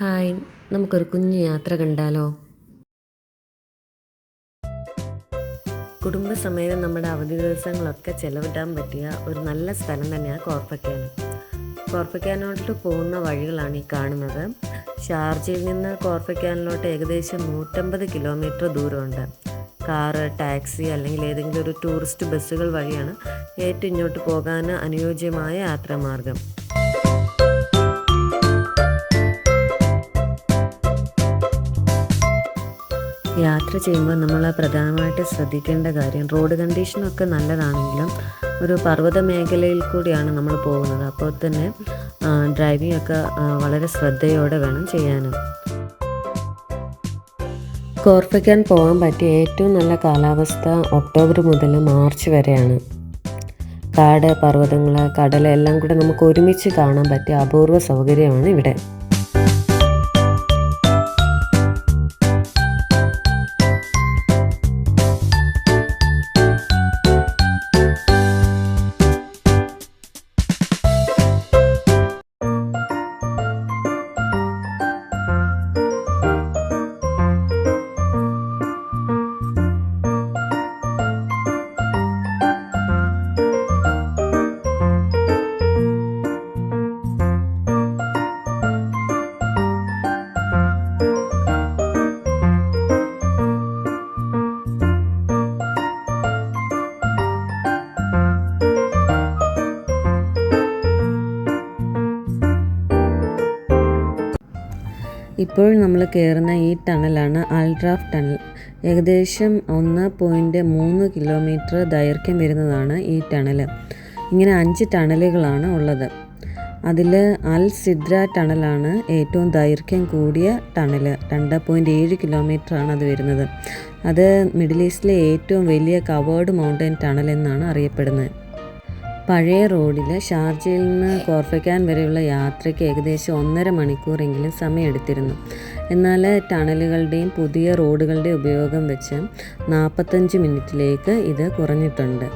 Hi, നമുക്കൊരു കുഞ്ഞു യാത്ര കണ്ടാലോ? കുടുംബസമേതം നമ്മുടെ അവധി ദിവസങ്ങളൊക്കെ ചെലവിടാൻ പറ്റിയ ഒരു നല്ല സ്ഥലം തന്നെയാണ് കോർഫക്കാനം. കോർഫക്കാനോട്ട് പോകുന്ന വഴികളാണ് ഈ കാണുന്നത്. ഷാർജയിൽ നിന്ന് കോർഫക്കാനിലോട്ട് ഏകദേശം 150 കിലോമീറ്റർ ദൂരമുണ്ട്. കാറ്, ടാക്സി അല്ലെങ്കിൽ ഏതെങ്കിലും ഒരു ടൂറിസ്റ്റ് ബസ്സുകൾ വഴിയാണ് ഏറ്റവും ഇങ്ങോട്ട് പോകാൻ അനുയോജ്യമായ യാത്രാമാർഗം. യാത്ര ചെയ്യുമ്പോൾ നമ്മൾ പ്രധാനമായിട്ട് ശ്രദ്ധിക്കേണ്ട കാര്യം, റോഡ് കണ്ടീഷനൊക്കെ നല്ലതാണെങ്കിലും ഒരു പർവ്വത മേഖലയിൽ കൂടിയാണ് നമ്മൾ പോകുന്നത്. അപ്പോൾ തന്നെ ഡ്രൈവിംഗ് ഒക്കെ വളരെ ശ്രദ്ധയോടെ വേണം ചെയ്യാനും. കോർഫക്കാൻ പോകാൻ പറ്റിയ ഏറ്റവും നല്ല കാലാവസ്ഥ ഒക്ടോബർ മുതൽ മാർച്ച് വരെയാണ്. കാട്, പർവ്വതങ്ങൾ, കടൽ എല്ലാം കൂടെ നമുക്ക് ഒരുമിച്ച് കാണാൻ പറ്റിയ അപൂർവ സൗകര്യമാണ് ഇവിടെ. ഇപ്പോൾ നമ്മൾ കയറുന്ന ഈ ടണലാണ് അൽറാഫ് ടണൽ. ഏകദേശം 1.3 കിലോമീറ്റർ ദൈർഘ്യം വരുന്നതാണ് ഈ ടണൽ. ഇങ്ങനെ 5 ടണലുകളാണ് ഉള്ളത്. അതിൽ അൽ സിദ്ര ടണലാണ് ഏറ്റവും ദൈർഘ്യം കൂടിയ ടണൽ. 2.7 കിലോമീറ്ററാണ് അത് വരുന്നത്. അത് മിഡിൽ ഈസ്റ്റിലെ ഏറ്റവും വലിയ കവേർഡ് മൗണ്ടൻ ടണൽ എന്നാണ് അറിയപ്പെടുന്നത്. പഴയ റോഡിൽ ഷാർജയിൽ നിന്ന് കോർഫക്കാൻ വരെയുള്ള യാത്രയ്ക്ക് ഏകദേശം 1.5 മണിക്കൂറെങ്കിലും സമയമെടുത്തിരുന്നു. എന്നാൽ ടണലുകളുടെയും പുതിയ റോഡുകളുടെയും ഉപയോഗം വെച്ച് 45 മിനിറ്റിലേക്ക് ഇത് കുറഞ്ഞിട്ടുണ്ട്.